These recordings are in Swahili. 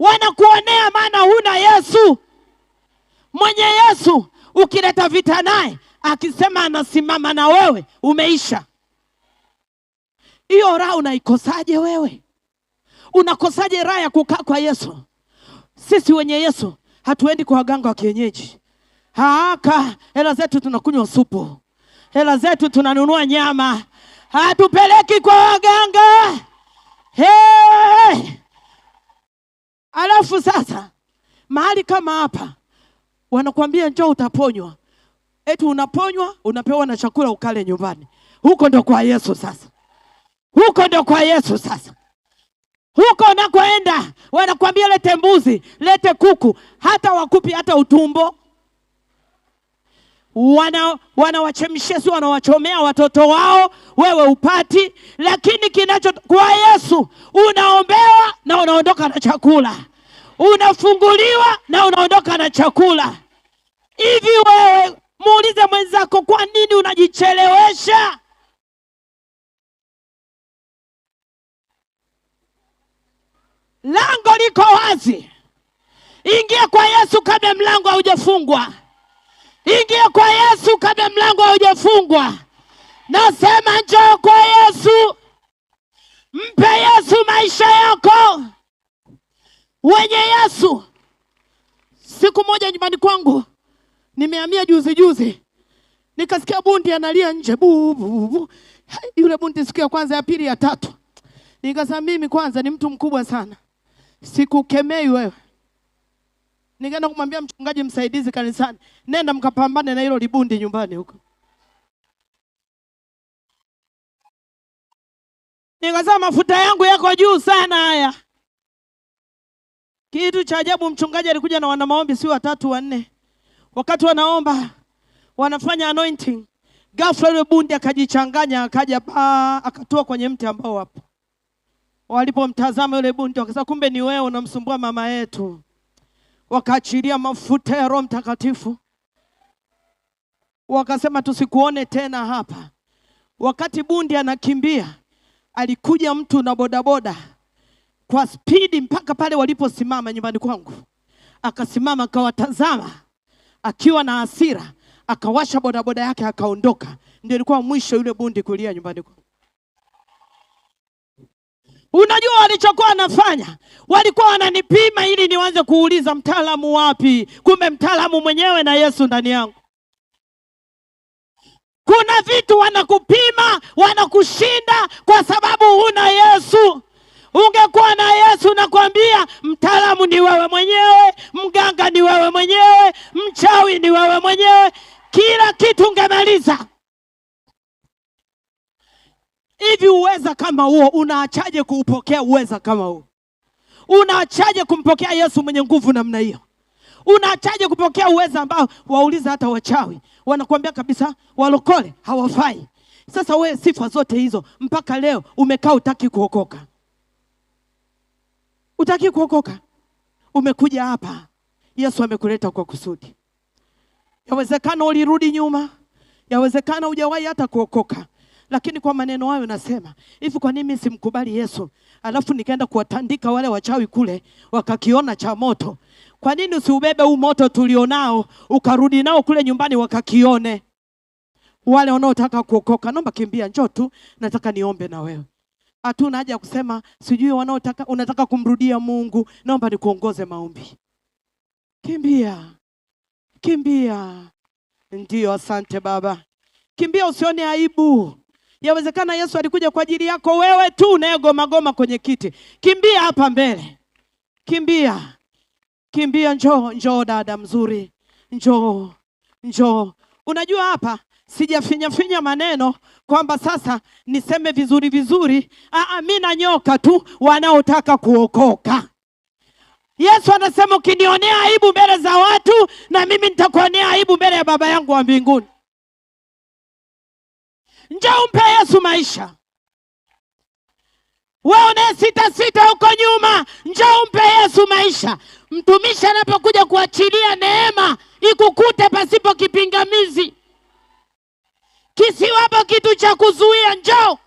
Wanakuonea maana huna Yesu. Mwenye Yesu ukileta vita naye, akisema anasimama na wewe, umeisha. Hiyo raha unaikosaje wewe? Unakosaje raha ya kukaa kwa Yesu? Sisi wenye Yesu hatuendi kwa waganga wa kienyeji. Hela zetu tunakunywa supu. Hela zetu tunanunua nyama. Hatupeleki kwa waganga. Alafu sasa mahali kama hapa wanakuambia njoo utaponywa. Eti unaponywa, unapewa na chakula ukale nyumbani. Huko ndo kwa Yesu sasa. Huko ndo kwa Yesu sasa. Huko unakoenda wanakuambia lete mbuzi, lete kuku, hata wakupi hata utumbo. Wanawachemshia, wanawachomea watoto wao, wewe upati. Lakini kwa Yesu unaombewa na unaondoka na chakula. Unafunguliwa na unaondoka na chakula. Hivi wewe muulize mwenzako, kwa nini unajichelewesha? Lango liko wazi. Ingia kwa Yesu kabla mlango haujafungwa. Ingia kwa Yesu kabla mlango haujafungwa. Nasema njoo kwa Yesu. Mpe Yesu maisha yako. Wenye Yesu. Siku moja nyumbani kwangu, nimehamia juzi. Nikasikia bundi analia nje. Yule bundi siku ya kwanza, ya pili, ya tatu. Nikasema mimi kwanza ni mtu mkubwa sana, sikukemei wewe. Nikaenda kumwambia mchungaji msaidizi kanisani, nenda mkapambane na hilo libundi nyumbani huko. Nikasema mafuta yangu yako juu sana haya. Kitu cha ajabu, mchungaji alikuja na wana maombi, si 3 4. Wakati wanaomba, wanafanya anointing, ghafla yule bundi akajichanganya, akaja akatua kwenye mti ambao wapo. Walipomtazama yule bundi wakasema kumbe ni wewe unamsumbua mama yetu. Wakaachilia mafuta ya Roho Mtakatifu. Wakasema tusikuone tena hapa. Wakati bundi anakimbia, alikuja mtu na bodaboda kwa spidi mpaka pale waliposimama nyumbani kwangu. Akasimama akawatazama akiwa na hasira, akawasha bodaboda yake akaondoka. Ndio ilikuwa mwisho yule bundi kulia nyumbani kwangu. Unajua walichokuwa wanafanya? Walikuwa wananipima ili nianze kuuliza mtaalamu wapi. Kumbe mtaalamu mwenyewe na Yesu ndani yangu. Kuna vitu wanakupima, wanakushinda kwa sababu huna Yesu. Ungekuwa na Yesu, nakwambia mtaalamu ni wewe mwenyewe, mganga ni wewe mwenyewe, mchawi ni wewe mwenyewe, kila kitu ungemaliza. Hivi uweza kama huo unaachaje kuupokea uweza kama huo? Unaachaje kumpokea Yesu mwenye nguvu namna hiyo? Unaachaje kupokea uweza ambao wauliza hata wachawi wanakuambia kabisa walokole hawafai? Sasa wewe sifa zote hizo mpaka leo umekaa utaki kuokoka. Utaki kuokoka. Umekuja hapa, Yesu amekuleta kwa kusudi. Yawezekana ulirudi nyuma, yawezekana hujawahi hata kuokoka. Lakini kwa maneno hayo nasema, hivi kwa nini simkubali Yesu? Alafu nikaenda kuwatandika wale wachawi kule, wakakiona cha moto. Kwa nini usiubebe huu moto tulionao, ukarudi nao kule nyumbani wakakione? Wale wanaotaka kuokoka, naomba kimbia, njoo tu, nataka niombe na wewe. Hatuna haja kusema sijui unataka kumrudia Mungu, naomba nikuongoze maombi. Kimbia. Ndio, asante Baba. Kimbia, usione aibu. Yawezekana Yesu alikuja kwa ajili yako wewe tu unayegoma kwenye kiti. Kimbia hapa mbele. Kimbia, njoo dada mzuri. Njoo. Unajua hapa sijafinya maneno kwamba sasa niseme vizuri. Mimi nanyoka tu wanaotaka kuokoka. Yesu anasema ukinionea aibu mbele za watu, na mimi nitakuonea aibu mbele ya Baba yangu wa mbinguni. Njoo umpe Yesu maisha. Wewe una sita huko nyuma, njoo umpe Yesu maisha. Mtumishi anapokuja kuachilia neema ikukute pasipo kipingamizi. Kisiwapo kitu cha kuzuia, njoo.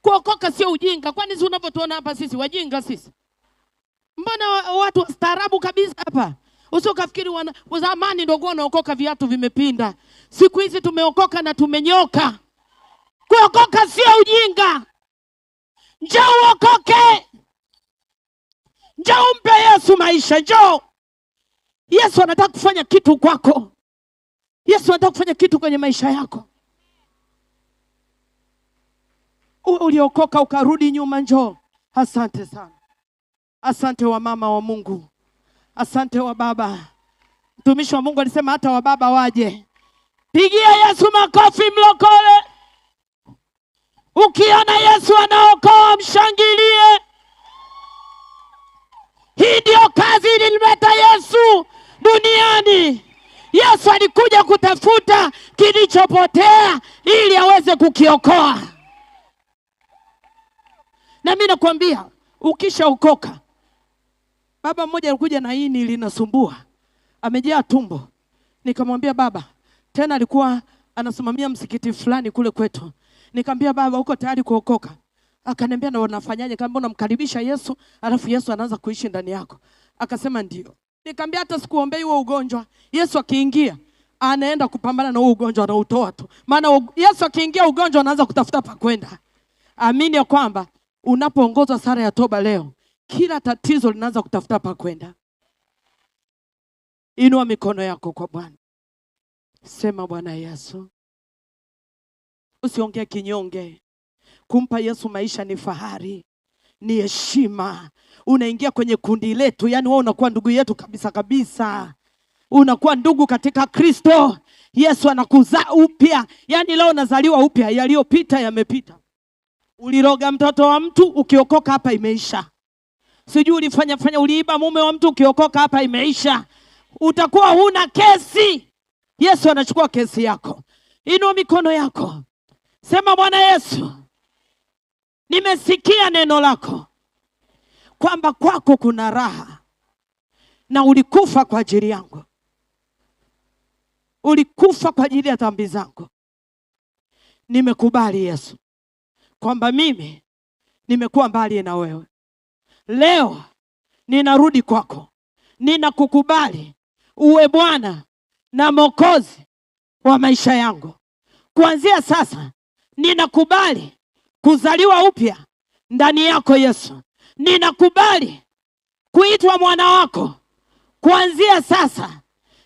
Kuokoka sio ujinga. Kwani si unavyotuona hapa sisi wajinga sisi? Mbona watu wastaarabu kabisa hapa. Usikafikiri zamani ndio wanaokoka viatu vimepinda. Siku hizi tumeokoka na tumenyoka. Kuokoka sio ujinga. Njoo uokoke. Njoo umpe Yesu maisha, njoo. Yesu anataka kufanya kitu kwako. Yesu anataka kufanya kitu kwenye maisha yako. Uliokoka ukarudi nyuma, njoo. Asante sana. Asante wa mama wa Mungu. Asante wa baba. Mtumishi wa Mungu alisema hata wa baba waje. Pigia Yesu makofi mlokole. Ukiona Yesu anaokoa mshangilie. Hii ndio kazi ilimleta Yesu duniani. Yesu alikuja kutafuta kilichopotea ili aweze kukiokoa. Na mimi nakwambia, ukishaokoka. Baba mmoja alikuja na ini linasumbua. Amejaa tumbo. Nikamwambia baba, tena alikuwa anasimamia msikiti fulani kule kwetu. Nikamwambia baba, uko tayari kuokoka? Akaniambia na unafanyaje? Nikamwambia unamkaribisha Yesu, alafu Yesu anaanza kuishi ndani yako. Akasema ndio. Nikamwambia hata sikuombei huo ugonjwa. Yesu akiingia, anaenda kupambana na huo ugonjwa, anautoa tu. Maana Yesu akiingia ugonjwa anaanza kutafuta pa kwenda. Amini ya kwamba unapoongozwa sala ya toba leo, kila tatizo linaanza kutafuta pa kwenda. Inua mikono yako kwa Bwana. Sema Bwana Yesu. Usiongee kinyonge. Kumpa Yesu maisha ni fahari, ni heshima. Unaingia kwenye kundi letu, yani wewe unakuwa ndugu yetu kabisa kabisa. Unakuwa ndugu katika Kristo. Yesu anakuzaa upya. Yani leo unazaliwa upya, yaliyopita yamepita. Uliroga mtoto wa mtu, ukiokoka hapa imeisha. Sijui ulifanya uliiba mume wa mtu, ukiokoka hapa imeisha. Utakuwa huna kesi. Yesu anachukua kesi yako. Inua mikono yako. Sema Bwana Yesu, nimesikia neno lako kwamba kwako kuna raha na ulikufa kwa ajili yangu. Ulikufa kwa ajili ya dhambi zangu. Nimekubali Yesu kwamba mimi nimekuwa mbali na wewe. Leo ninarudi kwako. Ninakukubali uwe Bwana na Mwokozi wa maisha yangu. Kuanzia sasa ninakubali kuzaliwa upya ndani yako Yesu. Ninakubali kuitwa mwana wako. Kuanzia sasa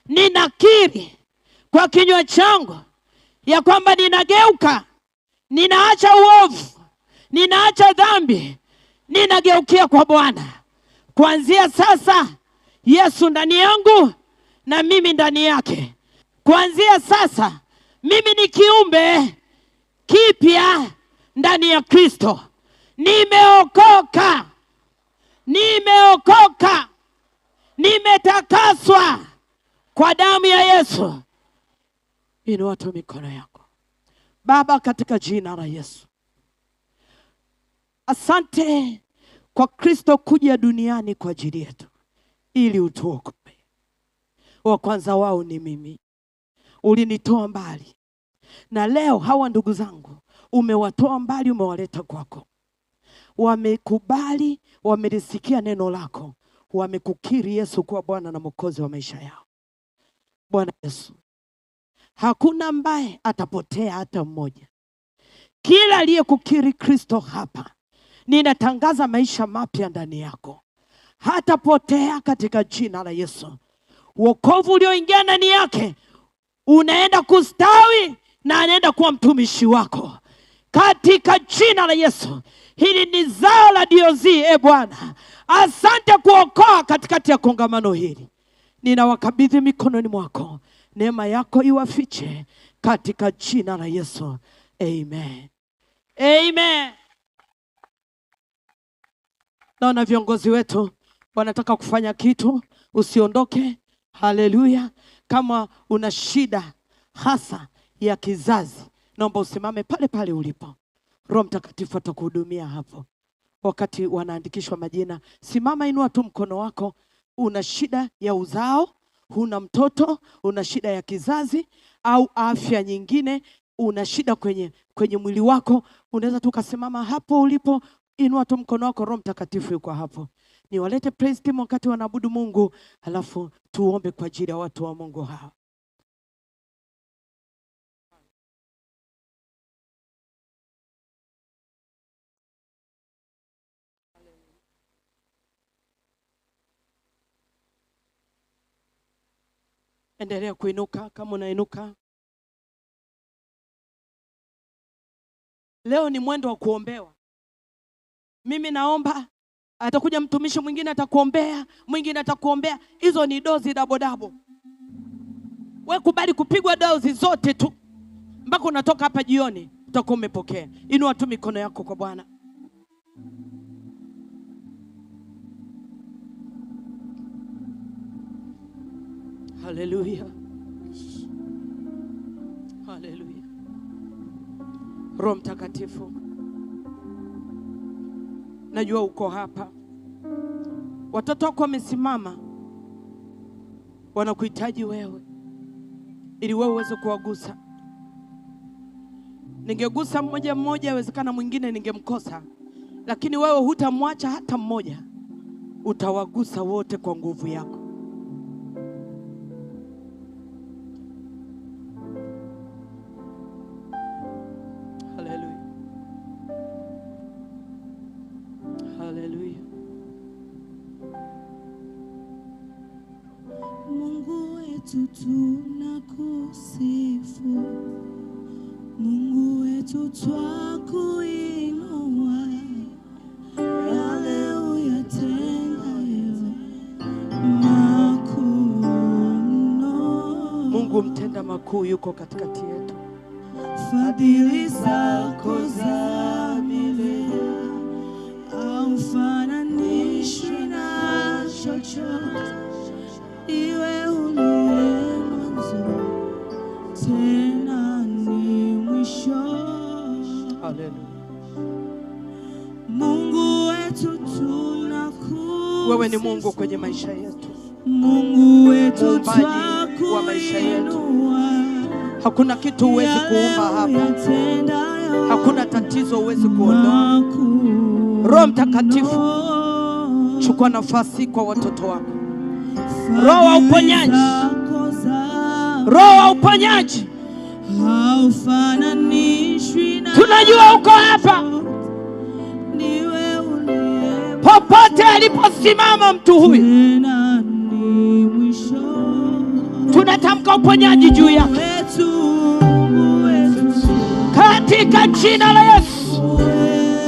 ninakiri kwa kinywa changu ya kwamba ninageuka, ninaacha uovu, ninaacha dhambi, ninageukia kwa Bwana. Kuanzia sasa Yesu ndani yangu na mimi ndani yake. Kuanzia sasa mimi ni kiumbe kipya ndani ya Kristo. Nimeokoka. Nimeokoka. Nimetakaswa kwa damu ya Yesu. Inua tu mikono yako. Baba, katika jina la Yesu, asante kwa Kristo kuja duniani kwa ajili yetu ili utuokoe. Wa kwanza wao ni mimi. Ulinitoa mbali. Na leo hawa ndugu zangu umewatoa mbali, umewaleta kwako. Wamekubali, wamelisikia neno lako. Wamekukiri Yesu kuwa Bwana na Mwokozi wa maisha yao. Bwana Yesu, hakuna ambaye atapotea hata mmoja. Kila aliyekukiri Kristo hapa, ninatangaza maisha mapya ndani yako. Hatapotea katika jina la Yesu. Wokovu ulioingia ndani yake unaenda kustawi na anaenda kuwa mtumishi wako katika jina la Yesu. Hili ni zao la DOZ. Bwana, asante kuokoa katikati ya kongamano hili. Ninawakabidhi mikononi mwako. Neema yako iwafiche katika jina la Yesu. Amen. Amen. Naona viongozi wetu wanataka kufanya kitu. Usiondoke. Haleluya. Kama una shida hasa ya kizazi, naomba usimame pale pale ulipo. Roho Mtakatifu atakuhudumia hapo. Wakati wanaandikishwa majina, simama, inua tu mkono wako. Una shida ya uzao, una mtoto, una shida ya kizazi au afya nyingine, una shida kwenye mwili wako, unaweza tu kusimama hapo ulipo, inua tu mkono wako. Roho Mtakatifu yuko hapo. Niwalete praise team wakati wanaabudu Mungu, halafu tuombe kwa ajili ya watu wa Mungu hao. Endelea kuinuka kama unainuka. Leo ni mwendo wa kuombewa. Mimi naomba, atakuja mtumishi mwingine atakuombea, mwingine atakuombea. Hizo ni dozi dabo. Wewe kubali kupigwa dozi zote tu mpaka unatoka hapa jioni, utakuwa umepokea. Inua tu mikono yako kwa Bwana. Haleluya. Haleluya. Roho Mtakatifu, najua uko hapa. Watoto wako wamesimama, wanakuhitaji wewe ili wewe uweze kuwagusa. Ningegusa mmoja mmoja, inawezekana mwingine ningemkosa, lakini wewe hutamwacha hata mmoja. Utawagusa wote kwa nguvu yako. Haleluya. Haleluya. Mungu wetu tunakusifu, Mungu wetu twakuinua, yale uyatendayo makuu mno. Mungu mtenda makuu yuko katikati yetu. Fadhili zako za milele haufananishwi na chochote. Iwe uliye mwanzo tena ni mwisho. Haleluya. Mungu wetu tunakusifu. Wewe ni Mungu kwenye maisha yetu. Mungu wetu twakuinua wa maisha yetu. Hakuna kitu huwezi kuumba hapa. Hakuna tatizo huwezi kuondoa. Roho Mtakatifu, chukua nafasi kwa watoto wako. Roho wa uponyaji, Roho wa uponyaji, tunajua uko hapa. Popote aliposimama mtu huyu, tunatamka uponyaji juu yake katika jina la Yesu.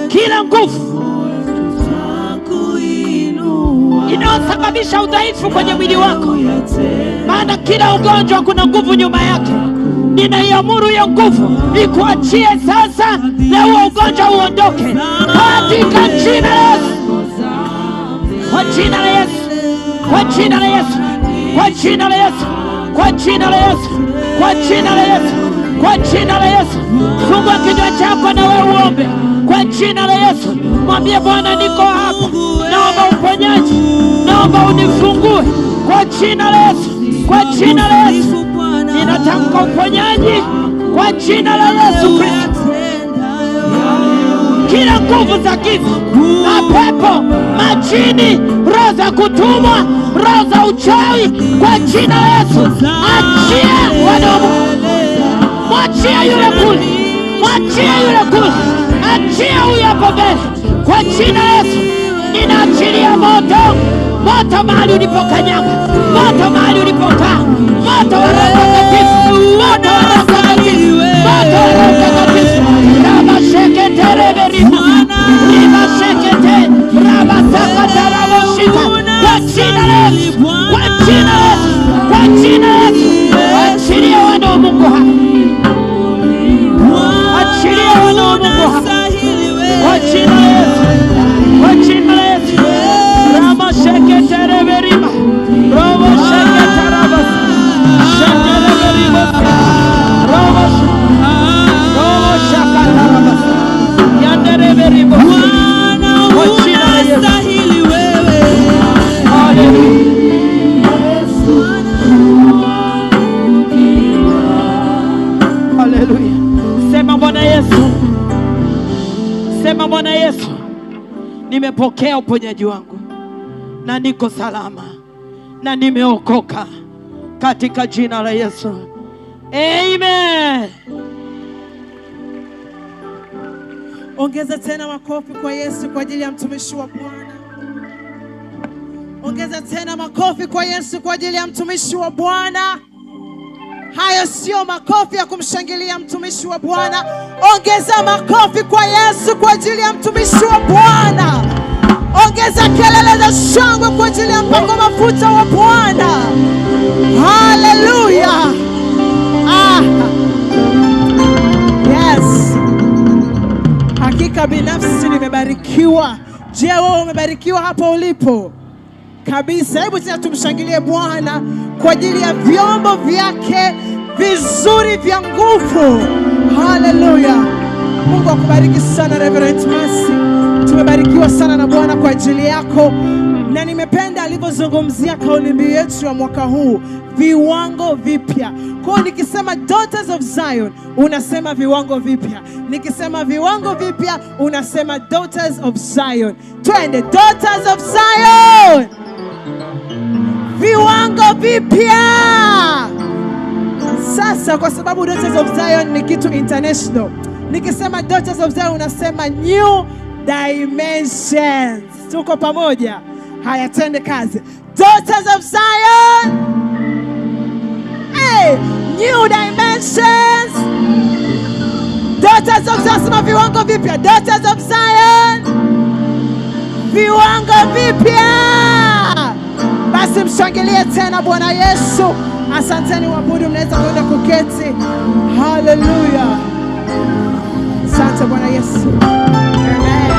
Kila nguvu inayosababisha udhaifu kwenye mwili wako, maana kila ugonjwa kuna nguvu nyuma yake, ninaiamuru hiyo nguvu ikuachie sasa, na huo ugonjwa uondoke katika jina la Yesu. Kwa jina la Yesu, kwa jina la Yesu, kwa jina la Yesu, kwa jina la Yesu, kwa jina la Yesu, kwa jina la Yesu. Fungua kinywa chako na wewe uombe kwa jina la Yesu. Mwambie Bwana, niko hapa, naomba uponyaji, naomba unifungue kwa jina la Yesu, kwa jina la Yesu. Ninatamka uponyaji kwa jina la Yesu Kristo. Kila nguvu za giza, mapepo, majini, roho za kutumwa, roho za uchawi, kwa jina la Yesu, achia wanaume. Mwachia yule kule, mwachia yule kule, achia huyu hapo mbele kwa jina la Yesu. Ninaachilia moto, moto mahali ulipokanyaga, moto mahali ulipokaa, moto wa Roho Mtakatifu, moto wa Roho Mtakatifu, moto wa Roho Mtakatifu. Raba shekete reberima, riba shekete, raba sakata raba shika, kwa jina la Yesu, kwa jina la Yesu, kwa jina la Yesu. Achilia wana wa Mungu hapa, achilia wana wa Mungu hapa kwa jina la Yesu, kwa jina la Yesu. Rama shekete reberima, robo shekete raba shekete reberima, robo shekete raba yande reberima, kwa jina la Yesu. Haleluya. Haleluya. Sema Bwana Yesu, sema Bwana Yesu, nimepokea uponyaji wangu. na niko salama na nimeokoka katika jina la Yesu. Amen. Ongeza tena makofi kwa Yesu kwa ajili ya mtumishi wa Bwana. Ongeza tena makofi kwa Yesu kwa ajili ya mtumishi wa Bwana. Hayo sio makofi ya kumshangilia mtumishi wa Bwana. Ongeza makofi kwa Yesu kwa ajili ya mtumishi wa Bwana. Ongeza kelele za shangwe kwa ajili ya mpako mafuta wa Bwana. Haleluya. Yes. Hakika binafsi nimebarikiwa. Je, wewe umebarikiwa hapo ulipo? Kabisa. Hebu tena tumshangilie Bwana kwa ajili ya vyombo vyake vizuri vya nguvu. Haleluya. Mungu akubariki sana Reverend Mercy. Tumebarikiwa sana na Bwana kwa ajili yako. Na nimependa alivyozungumzia kauli mbiu yetu ya mwaka huu, viwango vipya. Kwa nikisema Daughters of Zion, unasema viwango vipya. Nikisema viwango vipya, unasema Daughters of Zion. Twende, Daughters of Zion. Viwango vipya. Sasa kwa sababu Daughters of Zion ni kitu international, nikisema Daughters of Zion unasema new dimensions. Tuko pamoja? Haya, tende kazi. Daughters of Zion. Hey, new dimensions. Daughters of Zion, sema viwango vipya. Daughters of Zion. Viwango vipya. Basi mshangilie tena Bwana Yesu. Asanteni waabudu, mnaweza kwenda kuketi. Hallelujah. Asante Bwana Yesu. Amen.